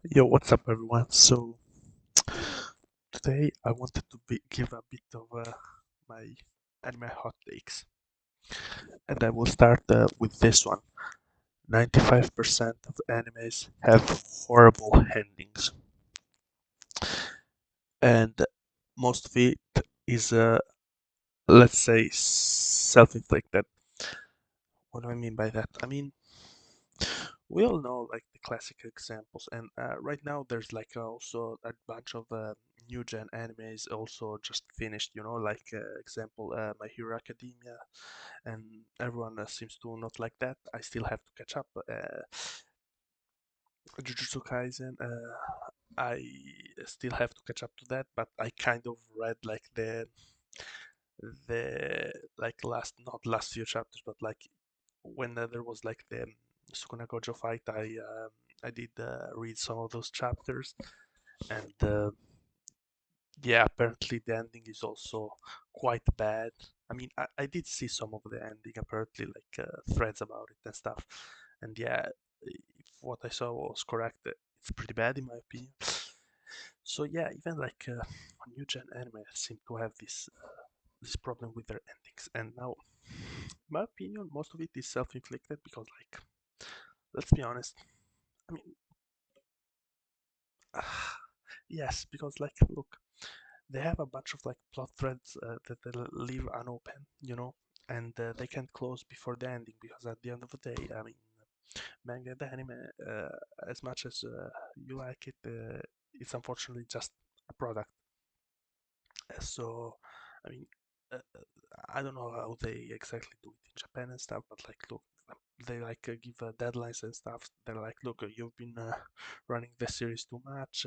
Yo, what's up, everyone? So today I wanted to give a bit of my anime hot takes, and I will start with this one. 95% of animes have horrible endings, and most of it is, let's say, self-inflicted. What do I mean by that? I mean, we all know like the classic examples, and right now there's like also a bunch of new gen animes also just finished. Like example, My Hero Academia, and everyone seems to not like that. I still have to catch up. Jujutsu Kaisen, I still have to catch up to that, but I kind of read like the like last not last few chapters, but like when there was like the Sukuna Gojo fight, I did read some of those chapters, and yeah, apparently the ending is also quite bad. I mean, I did see some of the ending, apparently like threads about it and stuff, and yeah, if what I saw was correct, it's pretty bad in my opinion. So yeah, even like new gen anime seem to have this problem with their endings, and now, in my opinion, most of it is self-inflicted because like, let's be honest. I mean, yes, because like, look, they have a bunch of like plot threads that they leave unopen, and they can't close before the ending because at the end of the day, I mean, manga and anime, as much as you like it, it's unfortunately just a product. So, I mean, I don't know how they exactly do it in Japan and stuff, but like, look, they like give deadlines and stuff. They're like, look, you've been running the series too much.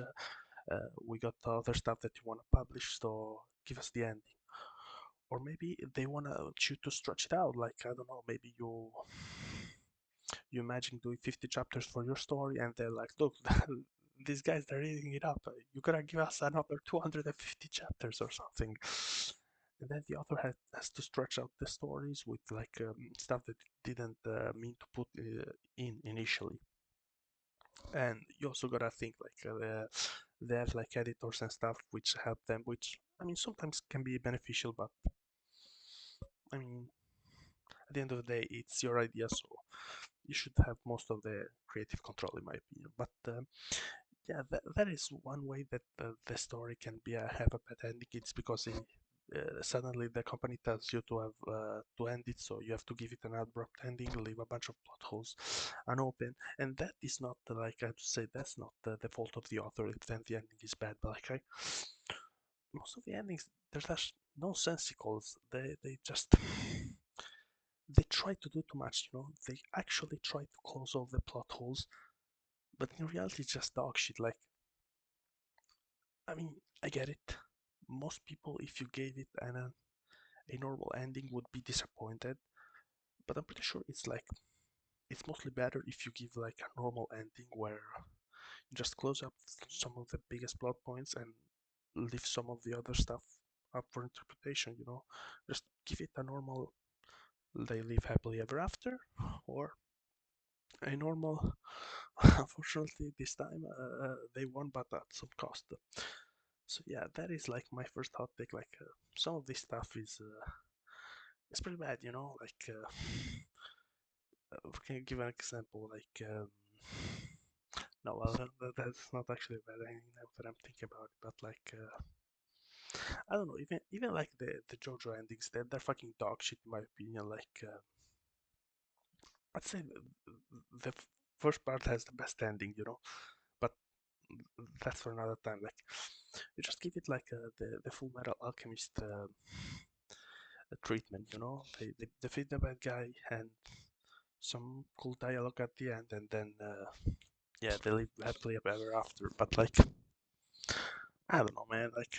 We got other stuff that you want to publish, so give us the ending. Or maybe they want you to stretch it out. Like, I don't know, maybe you imagine doing 50 chapters for your story, and they're like, look, these guys, they're eating it up. You gotta give us another 250 chapters or something. And then the author has to stretch out the stories with like stuff that didn't mean to put in initially. And you also gotta think like they have like editors and stuff which help them, which I mean sometimes can be beneficial, but I mean at the end of the day it's your idea, so you should have most of the creative control in my opinion. But yeah, that is one way that the story can be have a bad ending. It's because suddenly the company tells you to end it, so you have to give it an abrupt ending, leave a bunch of plot holes unopened, and that is not like I have to say that's not the fault of the author if then the ending is bad. But like most of the endings, there's just no sensicals. They just they try to do too much. They actually try to close all the plot holes, but in reality, it's just dog shit. Like I mean, I get it. Most people, if you gave it a normal ending, would be disappointed. But I'm pretty sure it's mostly better if you give like a normal ending where you just close up some of the biggest plot points and leave some of the other stuff up for interpretation. Just give it a normal they live happily ever after, or a normal. Unfortunately, this time they won, but at some cost. So yeah, that is like my first hot take. Like some of this stuff is it's pretty bad, Like can you give an example? Like no, well that's not actually a bad ending now that I'm thinking about it. But like I don't know, even like the JoJo endings, they're fucking dog shit in my opinion. Like I'd say the first part has the best ending, but that's for another time. Like you just give it like the Full Metal Alchemist treatment, they feed the bad guy and some cool dialogue at the end, and then yeah, they live happily ever after. But like, I don't know, man. Like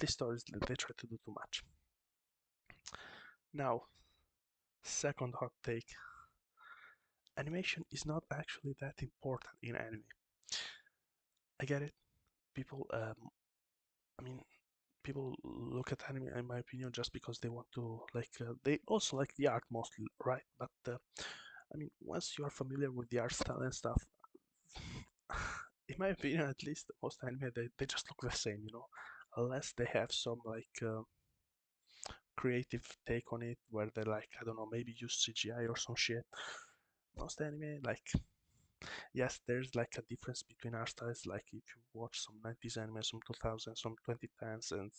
these stories, they try to do too much. Now, second hot take: animation is not actually that important in anime. I get it. People, I mean, people look at anime, in my opinion, just because they want to like. They also like the art mostly, right? But I mean, once you are familiar with the art style and stuff, in my opinion, at least most anime they just look the same, you know, unless they have some like creative take on it where they like I don't know maybe use CGI or some shit. Most anime like yes, there's like a difference between art styles. Like if you watch some 90s anime, some 2000s, some 2010s, and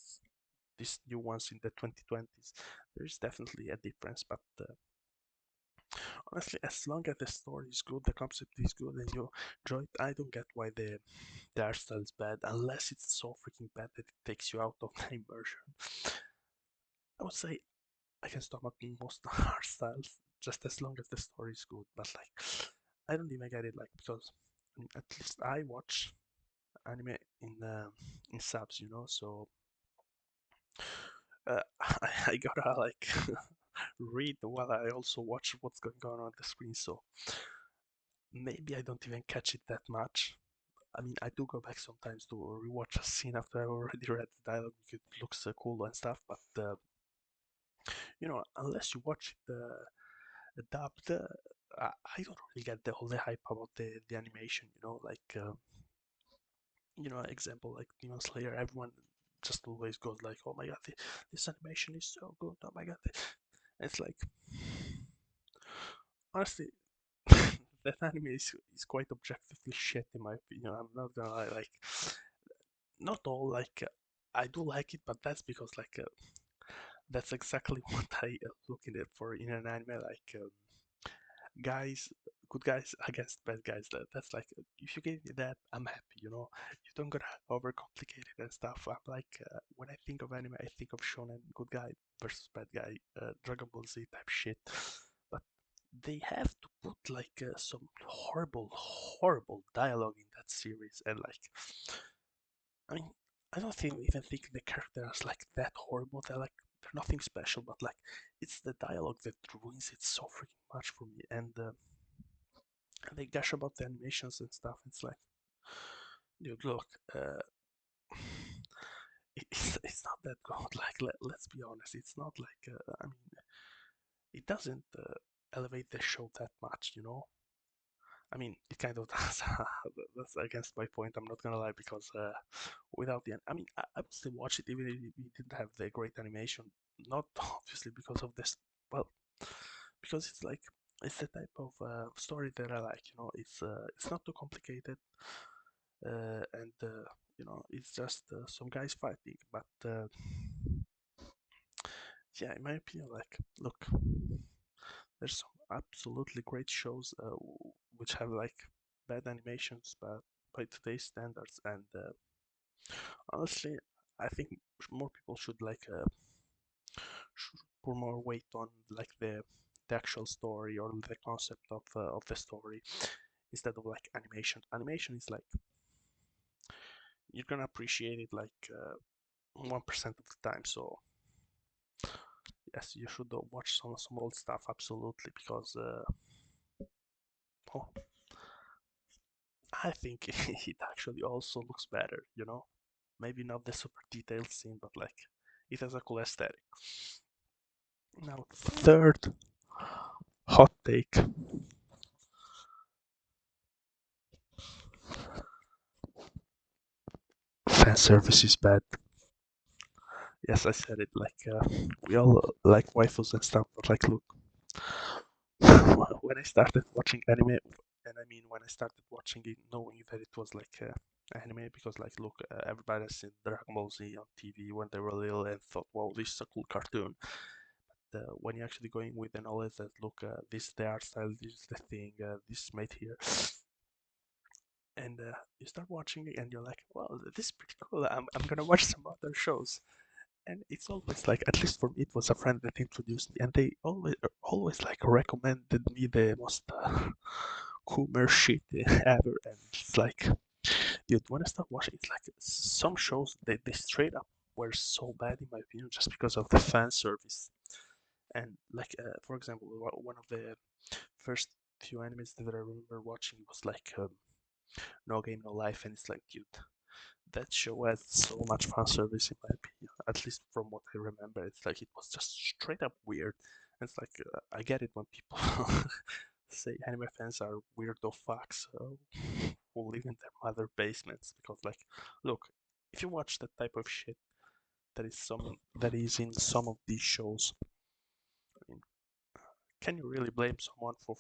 these new ones in the 2020s, there is definitely a difference. But honestly, as long as the story is good, the concept is good, and you enjoy it, I don't get why the art style is bad, unless it's so freaking bad that it takes you out of the immersion. I would say I can stomach most art styles just as long as the story is good. But like, I don't even get it, like because at least I watch anime in subs, you know. So I gotta like read while I also watch what's going on the screen. So maybe I don't even catch it that much. I mean, I do go back sometimes to rewatch a scene after I've already read the dialogue because it looks cool and stuff. But you know, unless you watch it dubbed, I don't really get the whole hype about the animation. You know, like you know, example like Demon Slayer, everyone just always goes like, "Oh my god, this animation is so good! Oh my god!" It's like honestly, that anime is quite objectively shit in my opinion. I'm not gonna lie, like not all like I do like it, but that's because like that's exactly what I looking at for in an anime, like guys, good guys against bad guys. That's like if you give me that, I'm happy. You know, you don't gotta overcomplicate it and stuff. I'm like when I think of anime, I think of shonen, good guy versus bad guy, Dragon Ball Z type shit. But they have to put like some horrible dialogue in that series, and like I mean, I don't think even think the characters like that horrible. They're nothing special, but like it's the dialogue that ruins it so freaking much for me. And they gush about the animations and stuff. It's like, dude, look, it's not that good. Like let's be honest, it's not like I mean, it doesn't elevate the show that much, you know. I mean, it kind of does. That's against my point. I'm not gonna lie because without the, I mean, I would still watch it even if it didn't have the great animation. Not obviously because of this, well, because it's like it's the type of story that I like. You know, it's not too complicated, and you know, it's just some guys fighting. But yeah, in my opinion, like, look, there's some absolutely great shows which have like bad animations, but by today's standards. And honestly, I think more people should like should put more weight on like the actual story or the concept of the story instead of like animation. Animation is like you're gonna appreciate it like 1% of the time. So yes, you should watch some old stuff absolutely because oh, I think it actually also looks better. You know, maybe not the super detailed scene, but like it has a cool aesthetic. Now, third hot take. Fan service is bad. Yes, I said it. Like we all like waifus and stuff, but like, look, when I started watching anime, and I mean when I started watching it, knowing that it was like anime, because like, look, everybody has seen Dragon Ball Z on TV when they were little and thought, wow, this is a cool cartoon. But when you're actually going with the knowledge that, look, this is the art style, this is the thing, this is made here, and you start watching it, and you're like, well, this is pretty cool. I'm gonna watch some other shows. And it's always like, at least for me, it was a friend that introduced me, and they always like recommended me the most cooler shit ever. And it's like, dude, when I start watching, it's like some shows they straight up were so bad in my opinion just because of the fan service. And like, for example, one of the first few animes that I remember watching was like No Game No Life, and it's like, dude, that show has so much fan service in my opinion. At least from what I remember, it's like it was just straight up weird. And it's like I get it when people say anime fans are weirdo fucks. So who live in their mother basements. Because, like, look, if you watch that type of shit that is in some of these shows, I mean, can you really blame someone for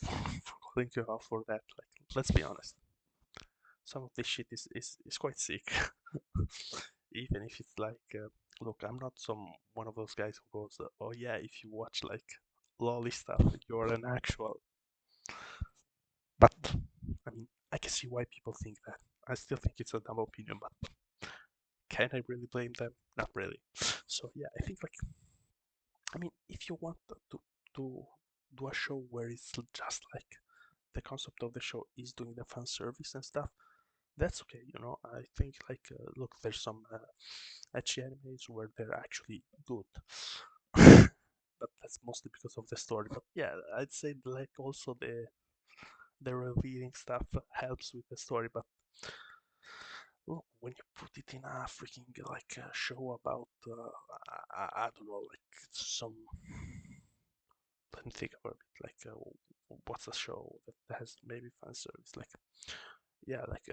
calling you out for that? Like, let's be honest. Some of this shit is quite sick. Even if it's like, look, I'm not some one of those guys who goes, oh yeah, if you watch like lolly stuff, you're an actual. But I mean, I can see why people think that. I still think it's a dumb opinion, but can I really blame them? Not really. So yeah, I think like, I mean, if you want to do a show where it's just like the concept of the show is doing the fan service and stuff, that's okay. I think like, look, there's some ecchi animes where they're actually good. But that's mostly because of the story. But yeah, I'd say like also the revealing stuff helps with the story. But look, when you put it in a freaking like a show about I don't know, like some, let me think about it, like what's a show that has maybe fan service, like yeah, like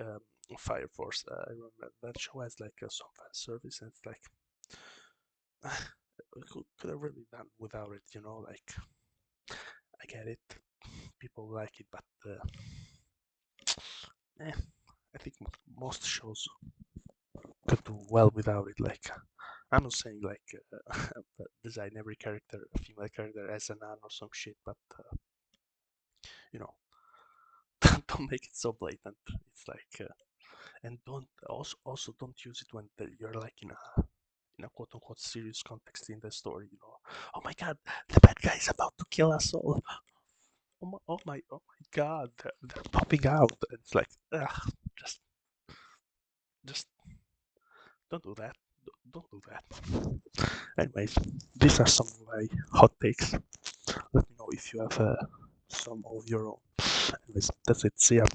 Fire Force. I remember that show has like some fan service, and it's like could have really done without it, like I get it, people like it, but eh, I think most shows could do well without it. Like, I'm not saying like design every character, a female character, as a nun or some shit, but you know, don't make it so blatant. It's like, and don't also don't use it when you're like in a quote unquote serious context in the story. Oh my god, the bad guy is about to kill us all. Oh my god, they're popping out. It's like, ugh, just just don't do that. Don't do that. Anyways, these are some of my hot takes. Let me know if you have some of your own. Anyways, that's it. See ya.